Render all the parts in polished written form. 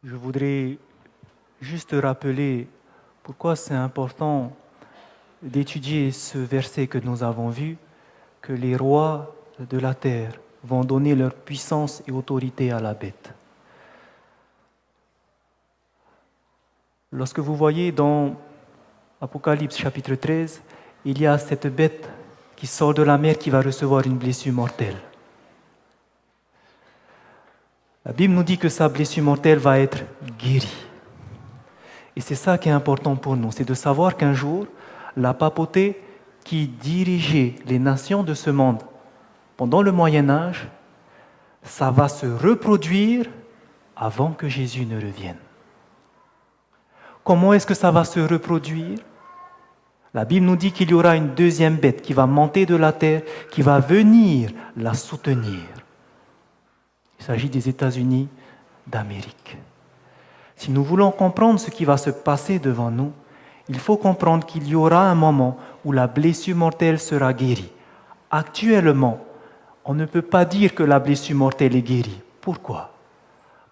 Je voudrais juste rappeler pourquoi c'est important d'étudier ce verset que nous avons vu, que les rois de la terre vont donner leur puissance et autorité à la bête. Lorsque vous voyez dans Apocalypse chapitre 13, il y a cette bête qui sort de la mer qui va recevoir une blessure mortelle. La Bible nous dit que sa blessure mortelle va être guérie. Et c'est ça qui est important pour nous, c'est de savoir qu'un jour, la papauté qui dirigeait les nations de ce monde pendant le Moyen Âge, ça va se reproduire avant que Jésus ne revienne. Comment est-ce que ça va se reproduire? La Bible nous dit qu'il y aura une deuxième bête qui va monter de la terre, qui va venir la soutenir. Il s'agit des États-Unis d'Amérique. Si nous voulons comprendre ce qui va se passer devant nous, il faut comprendre qu'il y aura un moment où la blessure mortelle sera guérie. Actuellement, on ne peut pas dire que la blessure mortelle est guérie. Pourquoi?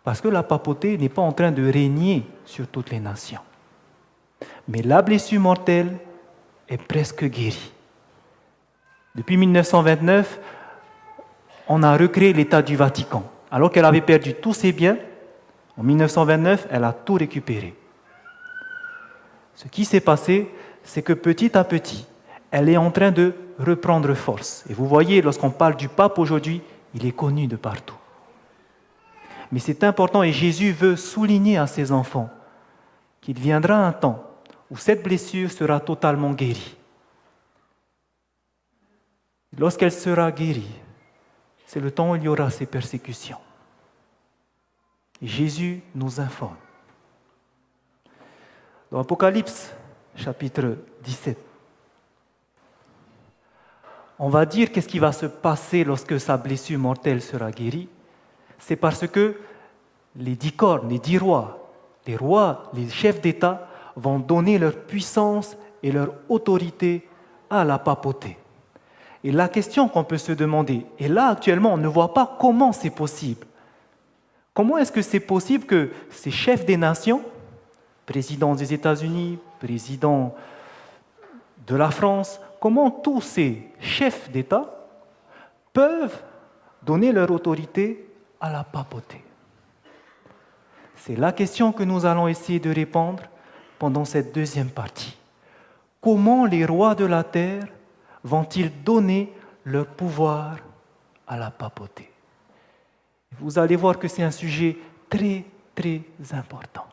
Parce que la papauté n'est pas en train de régner sur toutes les nations. Mais la blessure mortelle est presque guérie. Depuis 1929, on a recréé l'État du Vatican. Alors qu'elle avait perdu tous ses biens, en 1929, elle a tout récupéré. Ce qui s'est passé, c'est que petit à petit, elle est en train de reprendre force. Et vous voyez, lorsqu'on parle du pape aujourd'hui, il est connu de partout. Mais c'est important et Jésus veut souligner à ses enfants qu'il viendra un temps où cette blessure sera totalement guérie. Lorsqu'elle sera guérie, c'est le temps où il y aura ces persécutions. Et Jésus nous informe. Dans Apocalypse, chapitre 17, on va dire qu'est-ce qui va se passer lorsque sa blessure mortelle sera guérie. C'est parce que les 10 cornes, les 10 rois, les chefs d'État vont donner leur puissance et leur autorité à la papauté. Et la question qu'on peut se demander, et là actuellement on ne voit pas comment c'est possible. Comment est-ce que c'est possible que ces chefs des nations, président des États-Unis, président de la France, comment tous ces chefs d'État peuvent donner leur autorité à la papauté? C'est la question que nous allons essayer de répondre pendant cette deuxième partie. Comment les rois de la terre vont-ils donner leur pouvoir à la papauté? Vous allez voir que c'est un sujet très, très important.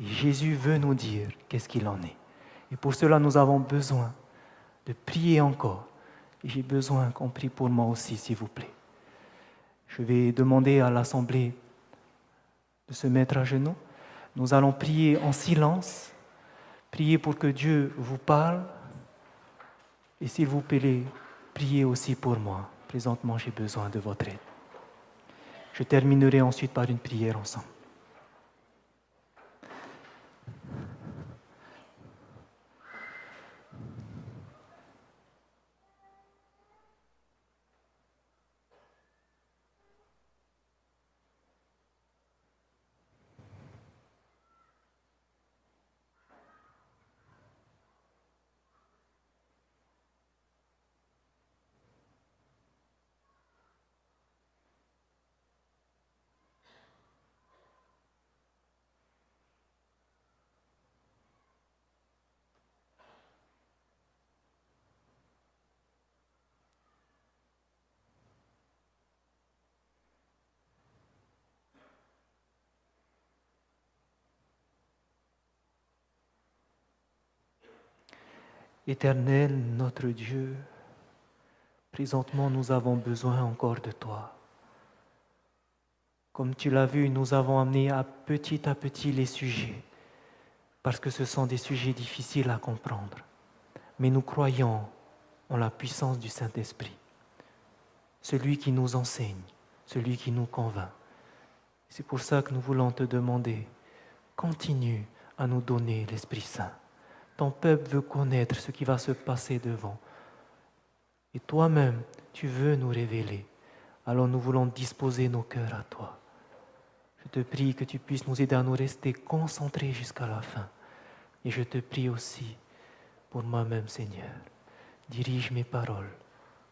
Et Jésus veut nous dire qu'est-ce qu'il en est. Et pour cela, nous avons besoin de prier encore. Et j'ai besoin qu'on prie pour moi aussi, s'il vous plaît. Je vais demander à l'Assemblée de se mettre à genoux. Nous allons prier en silence, prier pour que Dieu vous parle. Et s'il vous plaît, priez aussi pour moi. Présentement, j'ai besoin de votre aide. Je terminerai ensuite par une prière ensemble. Éternel, notre Dieu, présentement nous avons besoin encore de toi. Comme tu l'as vu, nous avons amené à petit les sujets, parce que ce sont des sujets difficiles à comprendre. Mais nous croyons en la puissance du Saint-Esprit, celui qui nous enseigne, celui qui nous convainc. C'est pour ça que nous voulons te demander, continue à nous donner l'Esprit Saint. Ton peuple veut connaître ce qui va se passer devant. Et toi-même, tu veux nous révéler. Alors nous voulons disposer nos cœurs à toi. Je te prie que tu puisses nous aider à nous rester concentrés jusqu'à la fin. Et je te prie aussi pour moi-même, Seigneur. Dirige mes paroles,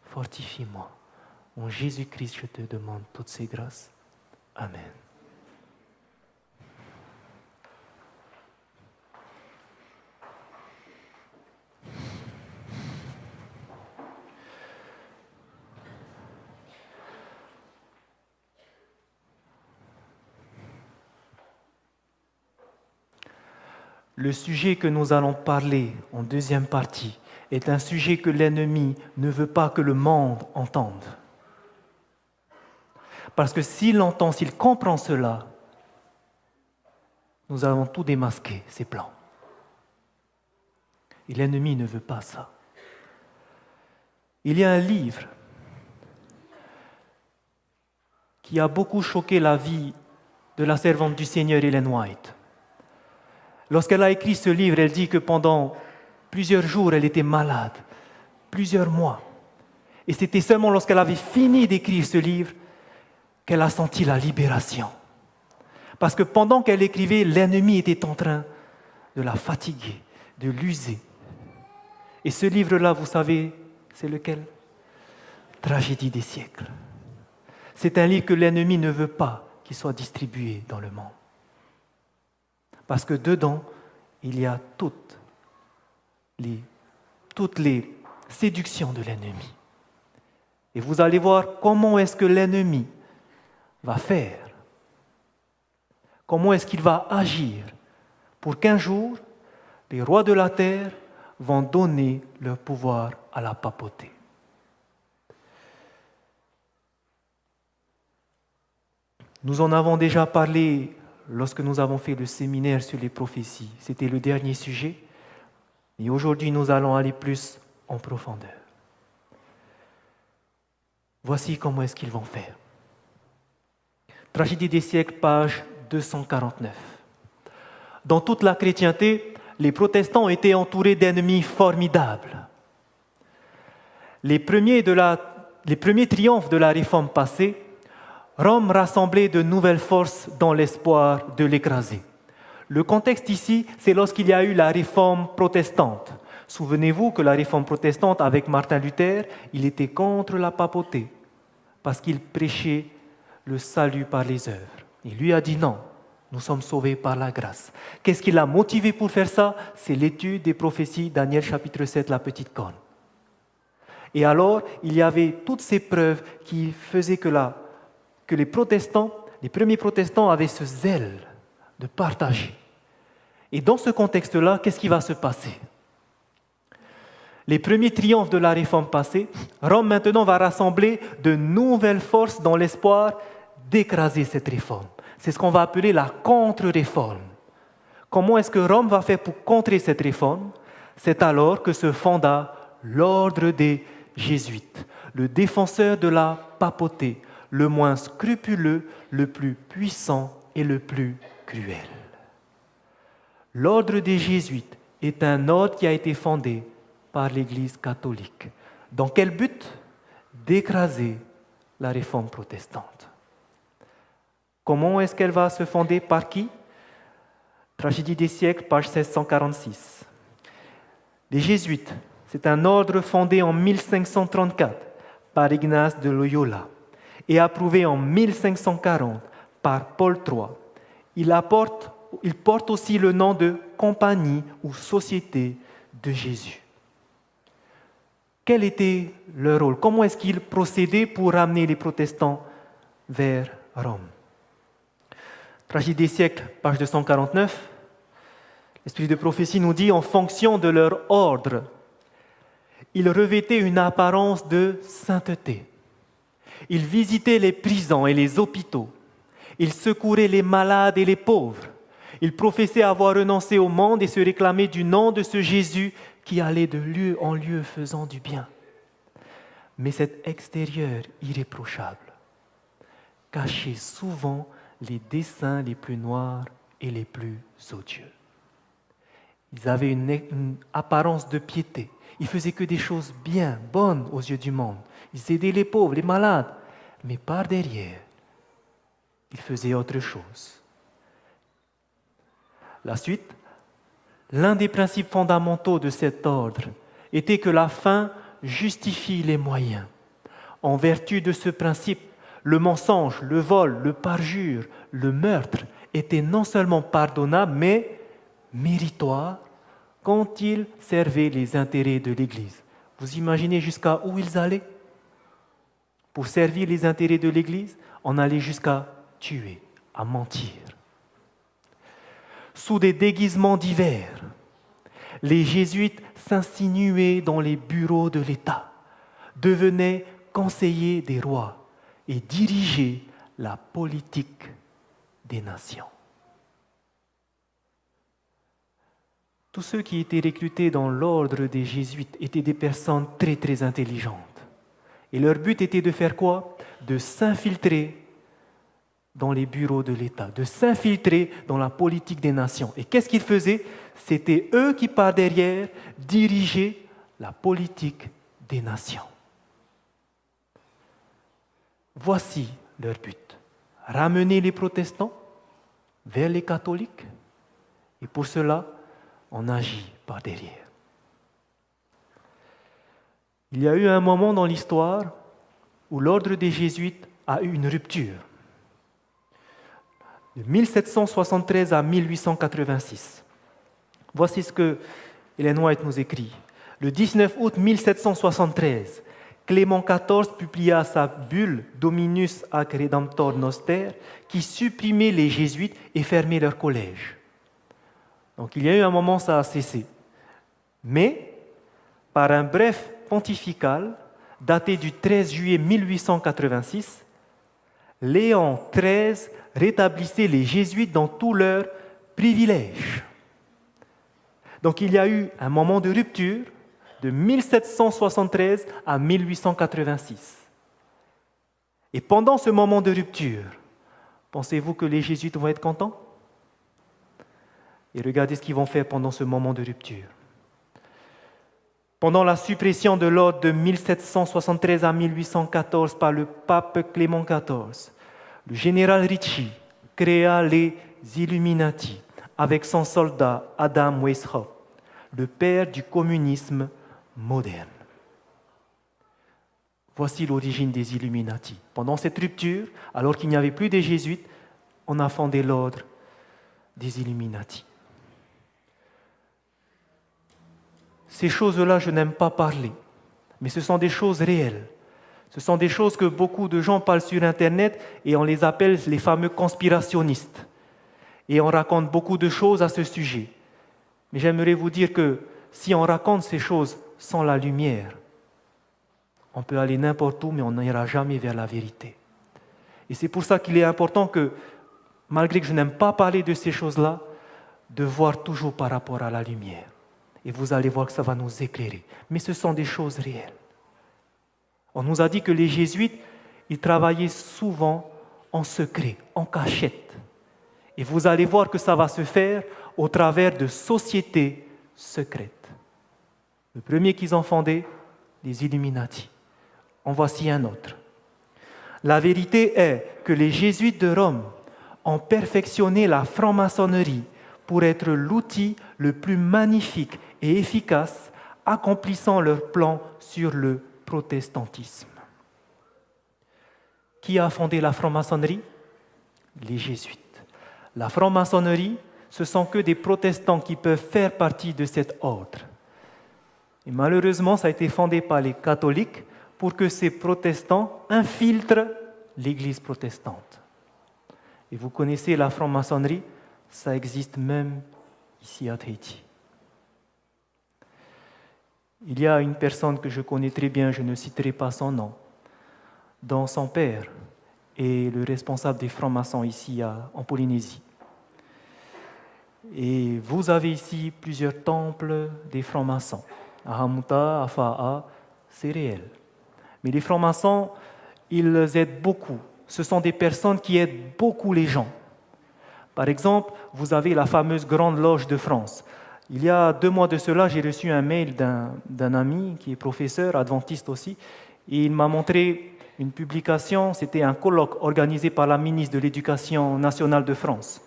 fortifie-moi. En Jésus-Christ, je te demande toutes ces grâces. Amen. Le sujet que nous allons parler en deuxième partie est un sujet que l'ennemi ne veut pas que le monde entende. Parce que s'il entend, s'il comprend cela, nous allons tout démasquer, ses plans. Et l'ennemi ne veut pas ça. Il y a un livre qui a beaucoup choqué la vie de la servante du Seigneur Ellen White. Lorsqu'elle a écrit ce livre, elle dit que pendant plusieurs jours, elle était malade, plusieurs mois. Et c'était seulement lorsqu'elle avait fini d'écrire ce livre qu'elle a senti la libération. Parce que pendant qu'elle écrivait, l'ennemi était en train de la fatiguer, de l'user. Et ce livre-là, vous savez, c'est lequel ? Tragédie des siècles. C'est un livre que l'ennemi ne veut pas qu'il soit distribué dans le monde. Parce que dedans, il y a toutes les séductions de l'ennemi. Et vous allez voir comment est-ce que l'ennemi va faire. Comment est-ce qu'il va agir pour qu'un jour, les rois de la terre vont donner leur pouvoir à la papauté. Nous en avons déjà parlé lorsque nous avons fait le séminaire sur les prophéties. C'était le dernier sujet. Et aujourd'hui, nous allons aller plus en profondeur. Voici comment est-ce qu'ils vont faire. Tragédie des siècles, page 249. Dans toute la chrétienté, les protestants étaient entourés d'ennemis formidables. Les premiers triomphes de la réforme passée, Rome rassemblait de nouvelles forces dans l'espoir de l'écraser. Le contexte ici, c'est lorsqu'il y a eu la réforme protestante. Souvenez-vous que la réforme protestante, avec Martin Luther, il était contre la papauté, parce qu'il prêchait le salut par les œuvres. Il lui a dit non, nous sommes sauvés par la grâce. Qu'est-ce qui l'a motivé pour faire ça ? C'est l'étude des prophéties, Daniel chapitre 7, la petite corne. Et alors, il y avait toutes ces preuves qui faisaient que les premiers protestants avaient ce zèle de partager. Et dans ce contexte-là, qu'est-ce qui va se passer ? Les premiers triomphes de la réforme passée, Rome maintenant va rassembler de nouvelles forces dans l'espoir d'écraser cette réforme. C'est ce qu'on va appeler la contre-réforme. Comment est-ce que Rome va faire pour contrer cette réforme ? C'est alors que se fonda l'ordre des Jésuites, le défenseur de la papauté, le moins scrupuleux, le plus puissant et le plus cruel. L'ordre des Jésuites est un ordre qui a été fondé par l'Église catholique. Dans quel but ? D'écraser la réforme protestante. Comment est-ce qu'elle va se fonder ? Par qui ? Tragédie des siècles, page 1646. Les Jésuites, c'est un ordre fondé en 1534 par Ignace de Loyola et approuvé en 1540 par Paul III. Il porte aussi le nom de Compagnie ou Société de Jésus. Quel était leur rôle ? Comment est-ce qu'ils procédaient pour ramener les protestants vers Rome ? Tragédie des siècles, page 249. L'esprit de prophétie nous dit, en fonction de leur ordre, ils revêtaient une apparence de sainteté. Ils visitaient les prisons et les hôpitaux. Ils secouraient les malades et les pauvres. Ils professaient avoir renoncé au monde et se réclamaient du nom de ce Jésus qui allait de lieu en lieu faisant du bien. Mais cet extérieur irréprochable cachait souvent les desseins les plus noirs et les plus odieux. Ils avaient une apparence de piété. Ils faisaient que des choses bien, bonnes aux yeux du monde. Ils aidaient les pauvres, les malades. Mais par derrière, ils faisaient autre chose. La suite, l'un des principes fondamentaux de cet ordre était que la fin justifie les moyens. En vertu de ce principe, le mensonge, le vol, le parjure, le meurtre étaient non seulement pardonnables, mais méritoires quand ils servaient les intérêts de l'Église. Vous imaginez jusqu'à où ils allaient? Pour servir les intérêts de l'Église, on allait jusqu'à tuer, à mentir. Sous des déguisements divers, les jésuites s'insinuaient dans les bureaux de l'État, devenaient conseillers des rois et dirigeaient la politique des nations. Tous ceux qui étaient recrutés dans l'ordre des jésuites étaient des personnes très très intelligentes. Et leur but était de faire quoi? De s'infiltrer dans les bureaux de l'État, de s'infiltrer dans la politique des nations. Et qu'est-ce qu'ils faisaient? C'était eux qui, par derrière, dirigeaient la politique des nations. Voici leur but. Ramener les protestants vers les catholiques. Et pour cela, on agit par derrière. Il y a eu un moment dans l'histoire où l'ordre des jésuites a eu une rupture. De 1773 à 1886. Voici ce que Ellen White nous écrit. Le 19 août 1773, Clément XIV publia sa bulle Dominus ac Redemptor Noster qui supprimait les jésuites et fermait leur collège. Donc il y a eu un moment, ça a cessé. Mais, par un bref pontifical daté du 13 juillet 1886, Léon XIII rétablissait les jésuites dans tous leurs privilèges. Donc il y a eu un moment de rupture de 1773 à 1886. Et pendant ce moment de rupture, pensez-vous que les jésuites vont être contents? Et regardez ce qu'ils vont faire pendant ce moment de rupture. Pendant la suppression de l'ordre de 1773 à 1814 par le pape Clément XIV, le général Ricci créa les Illuminati avec son soldat Adam Weishaupt, le père du communisme moderne. Voici l'origine des Illuminati. Pendant cette rupture, alors qu'il n'y avait plus de jésuites, on a fondé l'ordre des Illuminati. Ces choses-là, je n'aime pas parler, mais ce sont des choses réelles. Ce sont des choses que beaucoup de gens parlent sur Internet et on les appelle les fameux conspirationnistes. Et on raconte beaucoup de choses à ce sujet. Mais j'aimerais vous dire que si on raconte ces choses sans la lumière, on peut aller n'importe où, mais on n'ira jamais vers la vérité. Et c'est pour ça qu'il est important que, malgré que je n'aime pas parler de ces choses-là, de voir toujours par rapport à la lumière. Et vous allez voir que ça va nous éclairer. Mais ce sont des choses réelles. On nous a dit que les jésuites, ils travaillaient souvent en secret, en cachette. Et vous allez voir que ça va se faire au travers de sociétés secrètes. Le premier qu'ils ont fondé, les Illuminati. En voici un autre. La vérité est que les jésuites de Rome ont perfectionné la franc-maçonnerie pour être l'outil le plus magnifique et efficace, accomplissant leur plan sur le protestantisme. Qui a fondé la franc-maçonnerie? Les jésuites. La franc-maçonnerie, ce sont que des protestants qui peuvent faire partie de cet ordre. Et malheureusement, ça a été fondé par les catholiques pour que ces protestants infiltrent l'Église protestante. Et vous connaissez la franc-maçonnerie, ça existe même ici à Tahiti. Il y a une personne que je connais très bien, je ne citerai pas son nom, dont son père est le responsable des francs-maçons ici en Polynésie. Et vous avez ici plusieurs temples des francs-maçons. À Hamuta, à Fa'a, c'est réel. Mais les francs-maçons, ils aident beaucoup. Ce sont des personnes qui aident beaucoup les gens. Par exemple, vous avez la fameuse Grande Loge de France. Il y a 2 mois de cela, j'ai reçu un mail d'un ami qui est professeur, adventiste aussi, et il m'a montré une publication, c'était un colloque organisé par la ministre de l'Éducation nationale de France.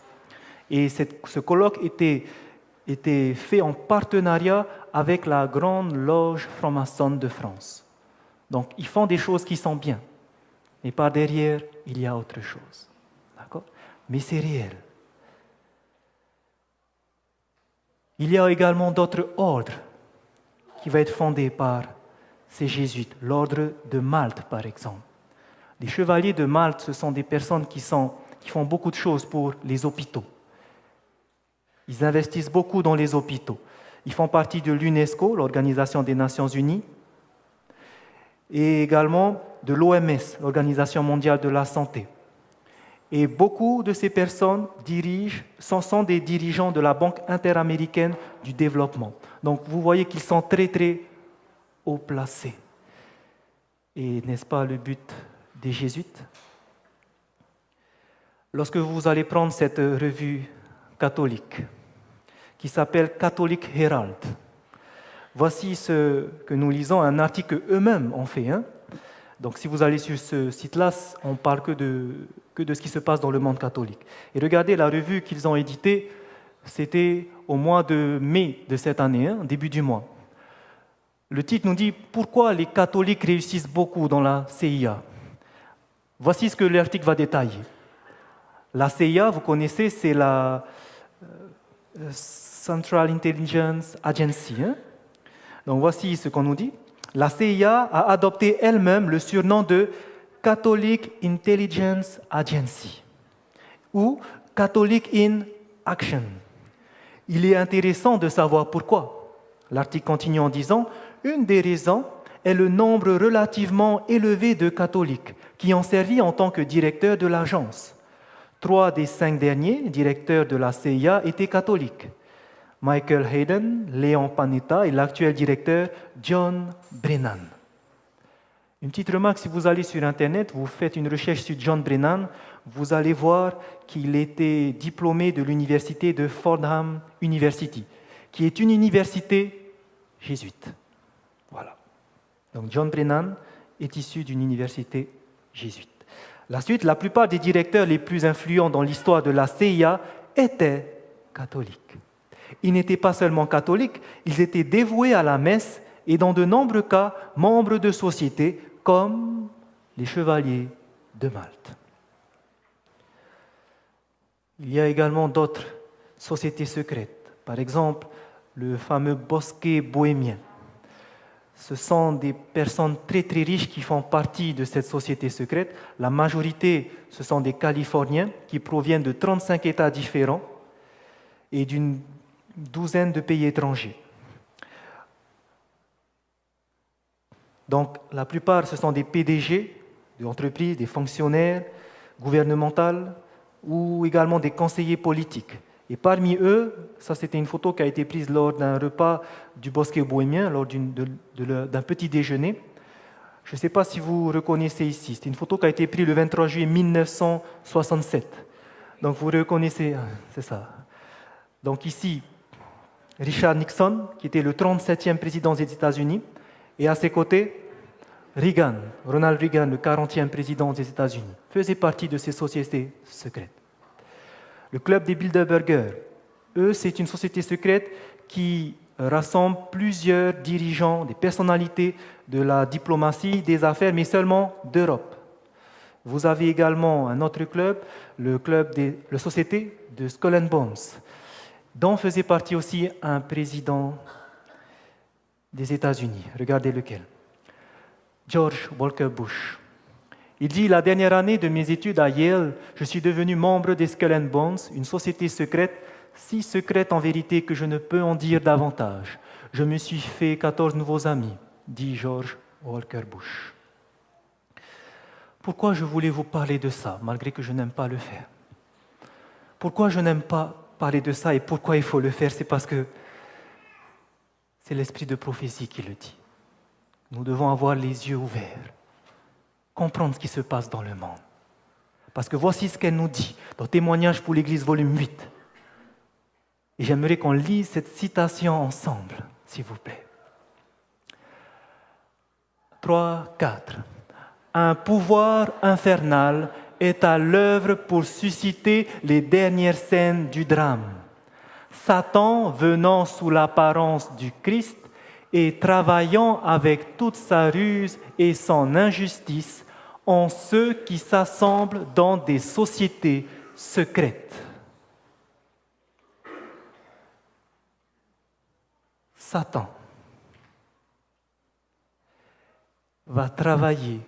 Et ce colloque était fait en partenariat avec la Grande Loge franc-maçonne de France. Donc, ils font des choses qui sont bien. Mais par derrière, il y a autre chose. D'accord ? Mais c'est réel. Il y a également d'autres ordres qui vont être fondés par ces jésuites. L'ordre de Malte, par exemple. Les chevaliers de Malte, ce sont des personnes qui font beaucoup de choses pour les hôpitaux. Ils investissent beaucoup dans les hôpitaux. Ils font partie de l'UNESCO, l'Organisation des Nations Unies, et également de l'OMS, l'Organisation mondiale de la santé. Et beaucoup de ces personnes sont des dirigeants de la Banque interaméricaine du développement. Donc vous voyez qu'ils sont très très haut placés. Et n'est-ce pas le but des jésuites? Lorsque vous allez prendre cette revue catholique, qui s'appelle Catholic Herald, voici ce que nous lisons, un article qu'eux-mêmes ont fait. Donc si vous allez sur ce site-là, on ne parle que de ce qui se passe dans le monde catholique. Et regardez la revue qu'ils ont éditée, c'était au mois de mai de cette année, début du mois. Le titre nous dit « Pourquoi les catholiques réussissent beaucoup dans la CIA ?» Voici ce que l'article va détailler. La CIA, vous connaissez, c'est la Central Intelligence Agency. Donc voici ce qu'on nous dit. La CIA a adopté elle-même le surnom de Catholic Intelligence Agency ou Catholic in Action. Il est intéressant de savoir pourquoi. L'article continue en disant « Une des raisons est le nombre relativement élevé de catholiques qui ont servi en tant que directeurs de l'agence. 3 des 5 derniers directeurs de la CIA étaient catholiques. Michael Hayden, Léon Panetta et l'actuel directeur John Brennan. » Une petite remarque, si vous allez sur Internet, vous faites une recherche sur John Brennan, vous allez voir qu'il était diplômé de l'université de Fordham University, qui est une université jésuite. Voilà. Donc John Brennan est issu d'une université jésuite. La suite, la plupart des directeurs les plus influents dans l'histoire de la CIA étaient catholiques. Ils n'étaient pas seulement catholiques, ils étaient dévoués à la messe et dans de nombreux cas, membres de sociétés comme les chevaliers de Malte. Il y a également d'autres sociétés secrètes. Par exemple, le fameux bosquet bohémien. Ce sont des personnes très très riches qui font partie de cette société secrète. La majorité, ce sont des Californiens qui proviennent de 35 États différents et d'une douzaine de pays étrangers. Donc, la plupart, ce sont des PDG d'entreprises, des fonctionnaires gouvernementaux ou également des conseillers politiques. Et parmi eux, ça c'était une photo qui a été prise lors d'un repas du Bosquet bohémien, lors d'un petit déjeuner. Je ne sais pas si vous reconnaissez ici, c'est une photo qui a été prise le 23 juillet 1967. Donc vous reconnaissez, c'est ça. Donc ici, Richard Nixon, qui était le 37e président des États-Unis, et à ses côtés, Ronald Reagan, le 40e président des États-Unis, faisait partie de ces sociétés secrètes. Le club des Bilderberger, eux, c'est une société secrète qui rassemble plusieurs dirigeants, des personnalités de la diplomatie, des affaires, mais seulement d'Europe. Vous avez également un autre club, la société de Skull and Bones, dont faisait partie aussi un président des États-Unis. Regardez lequel. George Walker Bush. Il dit « La dernière année de mes études à Yale, je suis devenu membre des Skull and Bones, une société secrète, si secrète en vérité que je ne peux en dire davantage. Je me suis fait 14 nouveaux amis, dit George Walker Bush. » Pourquoi je voulais vous parler de ça, malgré que je n'aime pas le faire? Pourquoi je n'aime pas parler de ça et pourquoi il faut le faire? C'est parce que c'est l'esprit de prophétie qui le dit. Nous devons avoir les yeux ouverts, comprendre ce qui se passe dans le monde. Parce que voici ce qu'elle nous dit dans Témoignages pour l'Église, volume 8. Et j'aimerais qu'on lise cette citation ensemble, s'il vous plaît. 3, 4. un pouvoir infernal est à l'œuvre pour susciter les dernières scènes du drame. Satan, venant sous l'apparence du Christ et travaillant avec toute sa ruse et son injustice en ceux qui s'assemblent dans des sociétés secrètes. Satan va travailler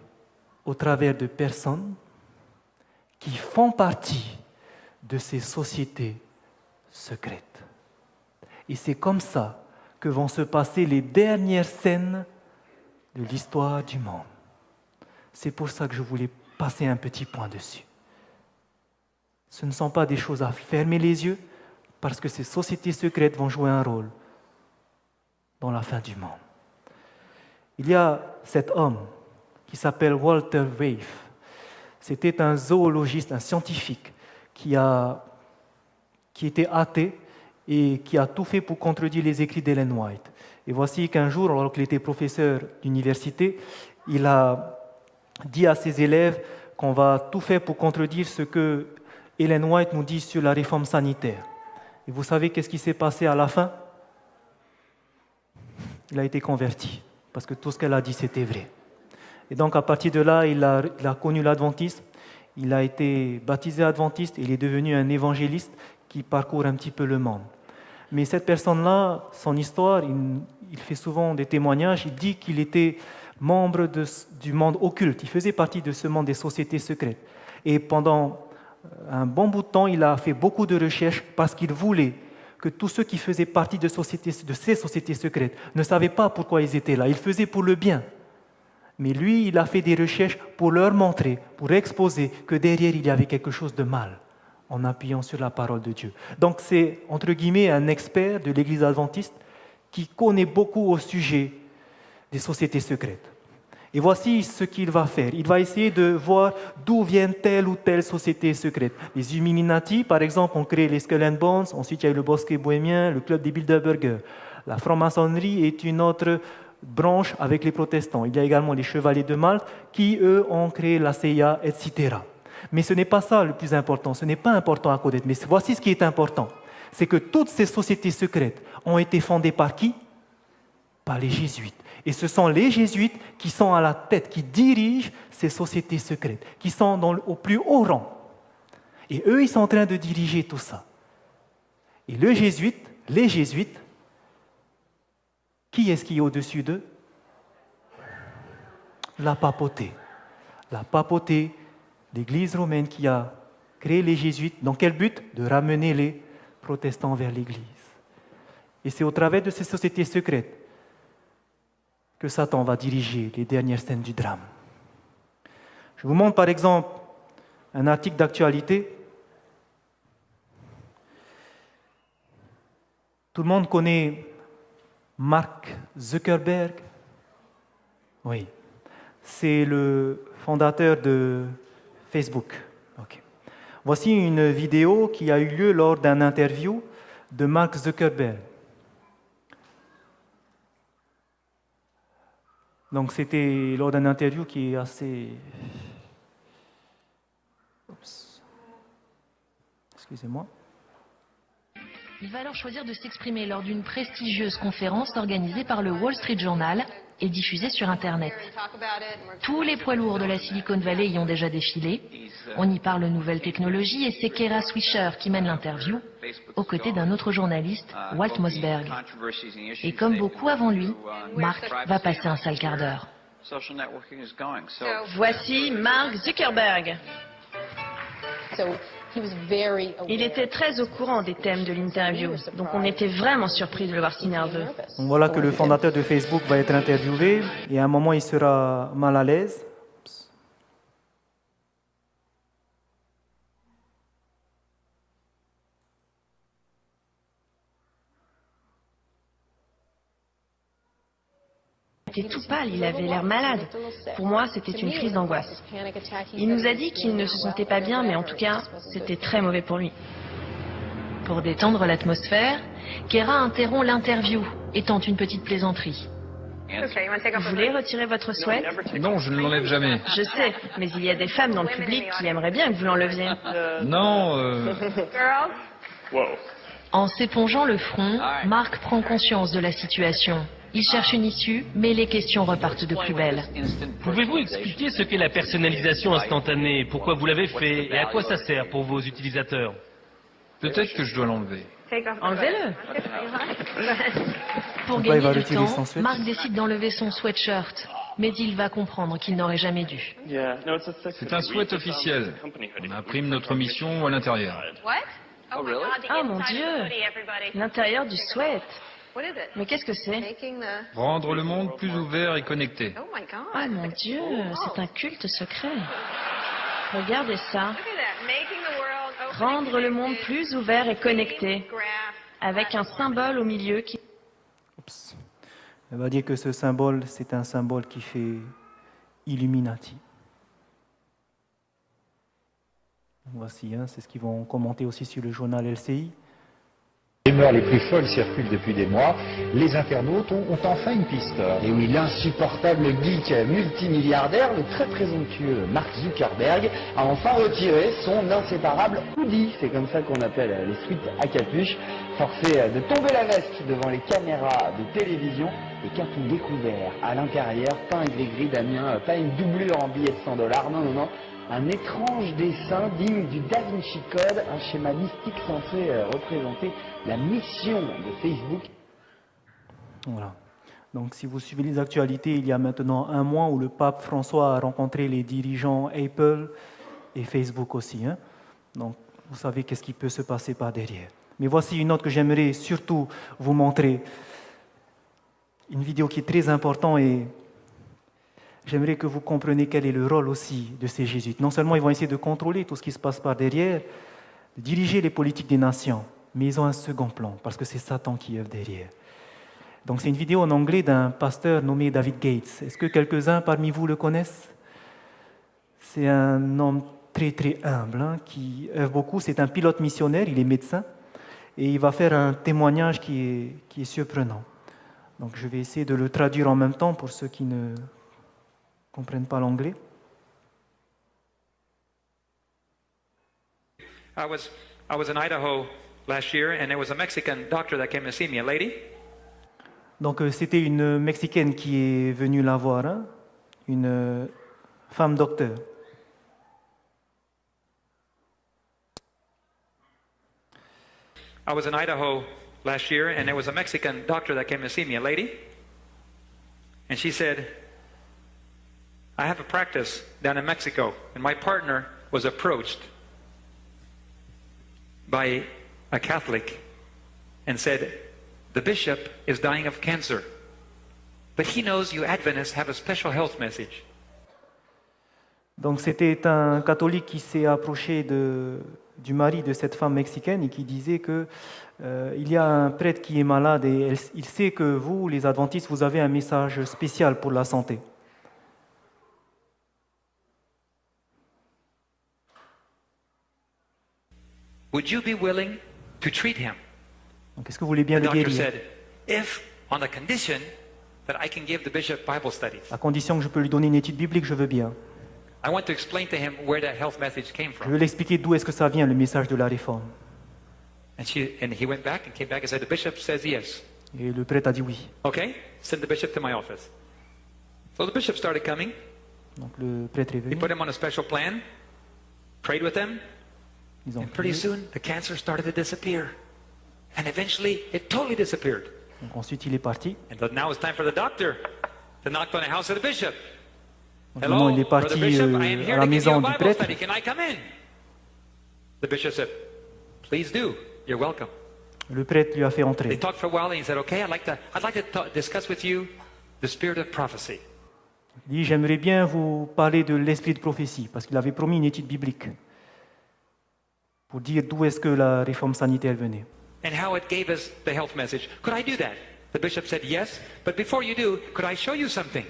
au travers de personnes qui font partie de ces sociétés secrètes. Et c'est comme ça que vont se passer les dernières scènes de l'histoire du monde. C'est pour ça que je voulais passer un petit point dessus. Ce ne sont pas des choses à fermer les yeux, parce que ces sociétés secrètes vont jouer un rôle dans la fin du monde. Il y a cet homme qui s'appelle Walter Weiss. C'était un zoologiste, un scientifique qui était athée et qui a tout fait pour contredire les écrits d'Ellen White. Et voici qu'un jour, alors qu'il était professeur d'université, il a dit à ses élèves qu'on va tout faire pour contredire ce que Ellen White nous dit sur la réforme sanitaire. Et vous savez qu'est-ce qui s'est passé à la fin? Il a été converti, parce que tout ce qu'elle a dit, c'était vrai. Et donc, à partir de là, il a connu l'adventisme, il a été baptisé adventiste, et il est devenu un évangéliste qui parcourt un petit peu le monde. Mais cette personne-là, son histoire, il fait souvent des témoignages, il dit qu'il était membre du monde occulte, il faisait partie de ce monde des sociétés secrètes. Et pendant un bon bout de temps, il a fait beaucoup de recherches parce qu'il voulait que tous ceux qui faisaient partie de ces sociétés secrètes ne savaient pas pourquoi ils étaient là. Ils faisaient pour le bien. Mais lui, il a fait des recherches pour leur montrer, pour exposer que derrière, il y avait quelque chose de mal, en appuyant sur la parole de Dieu. Donc c'est, entre guillemets, un expert de l'Église adventiste qui connaît beaucoup au sujet des sociétés secrètes. Et voici ce qu'il va faire. Il va essayer de voir d'où viennent telle ou telle société secrète. Les Illuminati, par exemple, ont créé les Skull and Bones. Ensuite, il y a eu le Bosquet bohémien, le club des Bilderberger. La franc-maçonnerie est une autre branche avec les protestants. Il y a également les Chevaliers de Malte qui, eux, ont créé la CIA, etc. Mais ce n'est pas ça le plus important. Ce n'est pas important à connaître. Mais voici ce qui est important. C'est que toutes ces sociétés secrètes ont été fondées par qui? Par les jésuites. Et ce sont les jésuites qui sont à la tête, qui dirigent ces sociétés secrètes, qui sont au plus haut rang. Et eux, ils sont en train de diriger tout ça. Et les jésuites, qui est-ce qui est au-dessus d'eux? La papauté. La papauté, l'Église romaine qui a créé les jésuites. Dans quel but? De ramener les protestants vers l'Église. Et c'est au travers de ces sociétés secrètes que Satan va diriger les dernières scènes du drame. Je vous montre par exemple un article d'actualité. Tout le monde connaît Mark Zuckerberg. Oui, c'est le fondateur de Facebook. Okay. Voici une vidéo qui a eu lieu lors d'une interview de Mark Zuckerberg. Donc c'était lors d'une interview qui est assez... Oups. Excusez-moi. Il va alors choisir de s'exprimer lors d'une prestigieuse conférence organisée par le Wall Street Journal et diffusée sur Internet. Tous les poids lourds de la Silicon Valley y ont déjà défilé. On y parle nouvelles technologies et c'est Kara Swisher qui mène l'interview, aux côtés d'un autre journaliste, Walt Mossberg. Et comme beaucoup avant lui, Mark va passer un sale quart d'heure. Voici Mark Zuckerberg. Il était très au courant des thèmes de l'interview, donc on était vraiment surpris de le voir si nerveux. Donc voilà que le fondateur de Facebook va être interviewé et à un moment il sera mal à l'aise. Il était tout pâle, il avait l'air malade. Pour moi, c'était une crise d'angoisse. Il nous a dit qu'il ne se sentait pas bien, mais en tout cas, c'était très mauvais pour lui. Pour détendre l'atmosphère, Kara interrompt l'interview et tente une petite plaisanterie. Vous voulez retirer votre sweat? Non, je ne l'enlève jamais. Je sais, mais il y a des femmes dans le public qui aimeraient bien que vous l'enleviez. Non, En s'épongeant le front, Mark prend conscience de la situation. Il cherche une issue, mais les questions repartent de plus belle. Pouvez-vous expliquer ce qu'est la personnalisation instantanée, pourquoi vous l'avez fait et à quoi ça sert pour vos utilisateurs? peut-être que je dois l'enlever. Enlevez-le. Pour Pourquoi il va gagner du retirer temps, son sweat Mark décide d'enlever son sweatshirt. Mais il va comprendre qu'il n'aurait jamais dû. C'est un sweat officiel. On imprime notre mission à l'intérieur. Oh mon Dieu, l'intérieur du sweat. Mais qu'est-ce que c'est? Rendre le monde plus ouvert et connecté. Oh mon Dieu, c'est un culte secret. Regardez ça. Rendre le monde plus ouvert et connecté, avec un symbole au milieu qui... Oups. Elle va dire que ce symbole, c'est un symbole qui fait Illuminati. Voici, c'est ce qu'ils vont commenter aussi sur le journal LCI. Les rumeurs les plus folles circulent depuis des mois. Les internautes ont enfin une piste. Et oui, l'insupportable geek multimilliardaire, le très présomptueux Mark Zuckerberg, a enfin retiré son inséparable hoodie. C'est comme ça qu'on appelle les suites à capuche. Forcé de tomber la veste devant les caméras de télévision. Et qu'a-t-on découvert à l'intérieur? Pas un gris-gris, Damien, pas une doublure en billets de 100 $. Non, non, non. Un étrange dessin digne du Da Vinci Code, un schéma mystique censé représenter la mission de Facebook. Voilà. Donc, si vous suivez les actualités, il y a maintenant un mois où le pape François a rencontré les dirigeants Apple et Facebook aussi. Donc, vous savez qu'est-ce qui peut se passer par derrière. Mais voici une autre que j'aimerais surtout vous montrer. Une vidéo qui est très importante et j'aimerais que vous compreniez quel est le rôle aussi de ces jésuites. Non seulement ils vont essayer de contrôler tout ce qui se passe par derrière, de diriger les politiques des nations, mais ils ont un second plan, parce que c'est Satan qui œuvre derrière. Donc c'est une vidéo en anglais d'un pasteur nommé David Gates. Est-ce que quelques-uns parmi vous le connaissent? C'est un homme très très humble, qui œuvre beaucoup. C'est un pilote missionnaire, il est médecin, et il va faire un témoignage qui est surprenant. Donc je vais essayer de le traduire en même temps pour ceux qui ne comprennent pas l'anglais. I was in Idaho last year, and there was a Mexican doctor that came to see me, a lady. Donc c'était une Mexicaine qui est venue la voir, une femme docteur. I was in Idaho last year, and there was a Mexican doctor that came to see me, a lady. And she said, I have a practice down in Mexico, and my partner was approached by a Catholic and said, the bishop is dying of cancer, but he knows you Adventists have a special health message. Donc c'était un catholique qui s'est approché du mari de cette femme mexicaine et qui disait que il y a un prêtre qui est malade et il sait que vous, les adventistes, vous avez un message spécial pour la santé. Would you be willing to treat him? Donc est-ce que vous voulez bien The le doctor guérir? said, if on the condition that I can give the bishop Bible studies. À condition que je peux lui donner une étude biblique, je veux bien. I want to explain to him where that health message came Je from. veux l'expliquer d'où est-ce que ça vient, le message de la réforme. And he went back and came back and said, the bishop says yes. Et le prêtre a dit oui. Okay, send the bishop to my office. So the bishop started coming. Donc le prêtre est He venu. put him on a special plan, prayed with him, Ils ont and pretty prié. soon the cancer started to disappear. And eventually it totally disappeared. Donc ensuite il est parti. And now it's time for the doctor to knock on the house of the bishop. Donc, maintenant, il est Brother parti Bishop, I am à here la to give you a maison du Bible prêtre. study. Can I come in? The bishop said, please do. You're welcome. Le prêtre lui a fait They entrer. talked for a while and he said, okay, I'd like to discuss with you the spirit of prophecy. Il dit, j'aimerais bien vous parler de l'esprit de prophétie, parce qu'il avait promis une étude biblique pour dire d'où est-ce que la réforme sanitaire venait. And how it gave us the health message. Could I do that? The bishop said, yes, but before you do, could I show you something?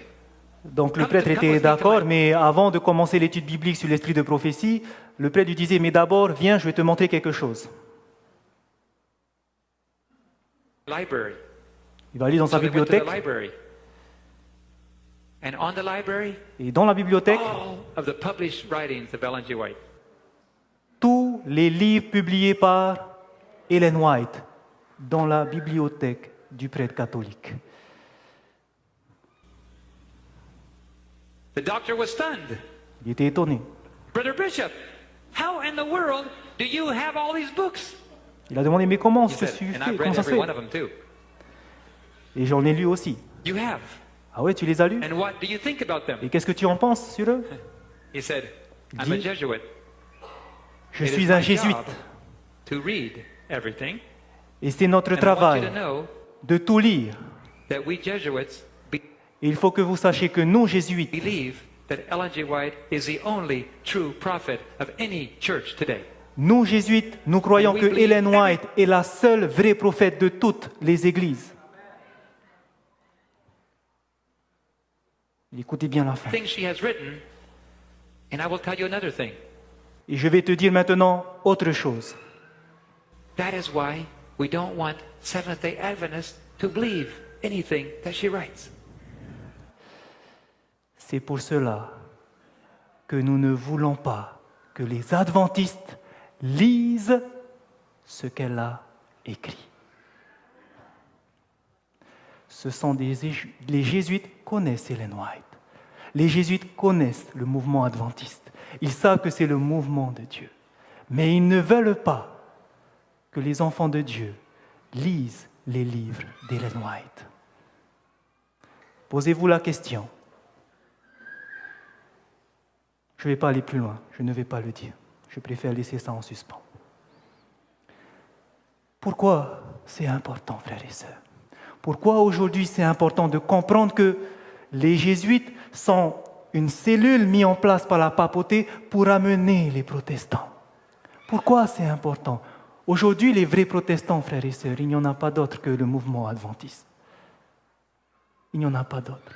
Donc le prêtre était d'accord, mais avant de commencer l'étude biblique sur l'esprit de prophétie, le prêtre lui disait, mais d'abord, viens, je vais te montrer quelque chose. Library. Il va aller dans sa So they went to the bibliothèque. library. And on the library, Et dans la bibliothèque, all of the published writings of Ellen G. White. tous les livres publiés par Ellen White dans la bibliothèque du prêtre catholique. The doctor was stunned. Il était étonné. Brother Bishop, how in the world do you have all these books? Il a demandé, mais comment He est-ce que said, tu and fais? I've Comment read ça se every fait? one of them too. Et j'en ai lu aussi. You have. Ah ouais, tu les as lus? And what do you think about them? Et qu'est-ce que tu en penses sur eux? He said, Il I'm a dit, Jesuit. Je It is suis un my jésuite. job to read everything. Et c'est notre And I want you travail to know de tout lire. that we Jesuits Et il faut que vous sachiez que nous, jésuites, believe that Ellen G. White is the only true prophet of any church today. nous, jésuites, nous croyons que Ellen White est la seule vraie prophète de toutes les églises. Écoutez bien la fin. Things she has written, and I will tell you another thing. Et je vais te dire maintenant autre chose. That is why we don't want Seventh-day Adventists to believe anything that she writes. C'est pour cela que nous ne voulons pas que les adventistes lisent ce qu'elle a écrit. Ce sont les jésuites connaissent Ellen White. Les jésuites connaissent le mouvement adventiste. Ils savent que c'est le mouvement de Dieu. Mais ils ne veulent pas que les enfants de Dieu lisent les livres d'Ellen White. Posez-vous la question. Je ne vais pas aller plus loin, je ne vais pas le dire. Je préfère laisser ça en suspens. Pourquoi c'est important, frères et sœurs? Pourquoi aujourd'hui c'est important de comprendre que les jésuites sont une cellule mise en place par la papauté pour amener les protestants? Pourquoi c'est important? Aujourd'hui, les vrais protestants, frères et sœurs, il n'y en a pas d'autres que le mouvement adventiste. Il n'y en a pas d'autres.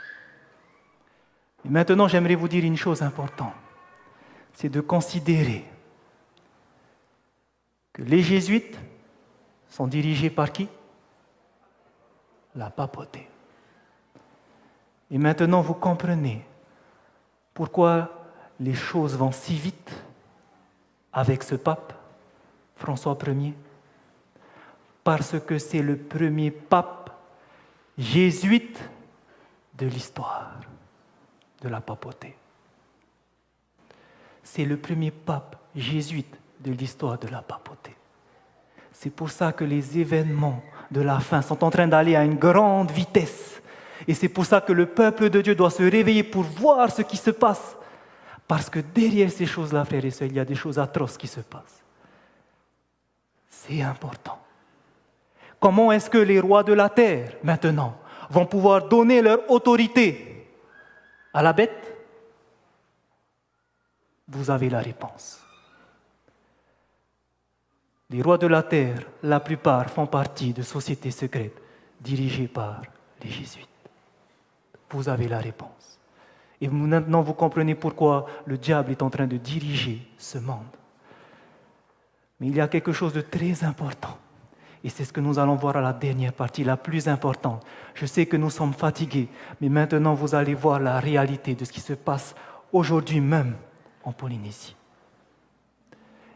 Et maintenant, j'aimerais vous dire une chose importante. C'est de considérer que les jésuites sont dirigés par qui? La papauté. Et maintenant, vous comprenez pourquoi les choses vont si vite avec ce pape, François Ier. Parce que c'est le premier pape jésuite de l'histoire de la papauté. C'est le premier pape jésuite de l'histoire de la papauté. C'est pour ça que les événements de la fin sont en train d'aller à une grande vitesse. Et c'est pour ça que le peuple de Dieu doit se réveiller pour voir ce qui se passe. Parce que derrière ces choses-là, frères et sœurs, il y a des choses atroces qui se passent. C'est important. Comment est-ce que les rois de la terre, maintenant, vont pouvoir donner leur autorité à la bête? Vous avez la réponse. Les rois de la terre, la plupart font partie de sociétés secrètes dirigées par les jésuites. Vous avez la réponse. Et maintenant, vous comprenez pourquoi le diable est en train de diriger ce monde. Mais il y a quelque chose de très important. Et c'est ce que nous allons voir à la dernière partie, la plus importante. Je sais que nous sommes fatigués, mais maintenant, vous allez voir la réalité de ce qui se passe aujourd'hui même en Polynésie.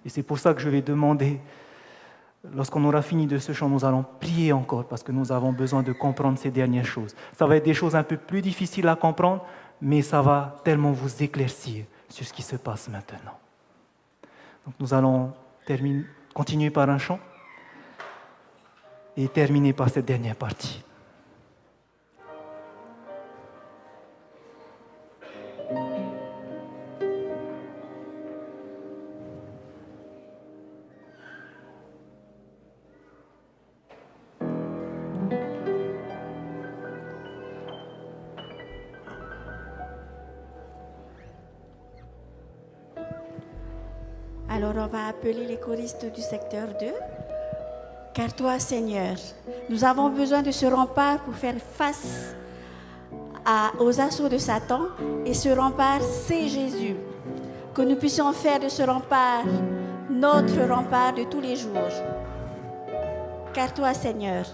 Et c'est pour ça que je vais demander, lorsqu'on aura fini de ce chant, nous allons prier encore parce que nous avons besoin de comprendre ces dernières choses. Ça va être des choses un peu plus difficiles à comprendre, mais ça va tellement vous éclaircir sur ce qui se passe maintenant. Donc nous allons continuer par un chant et terminer par cette dernière partie. Alors on va appeler les choristes du secteur 2. Car toi, Seigneur, nous avons besoin de ce rempart pour faire face aux assauts de Satan. Et ce rempart, c'est Jésus. Que nous puissions faire de ce rempart notre rempart de tous les jours. Car toi, Seigneur,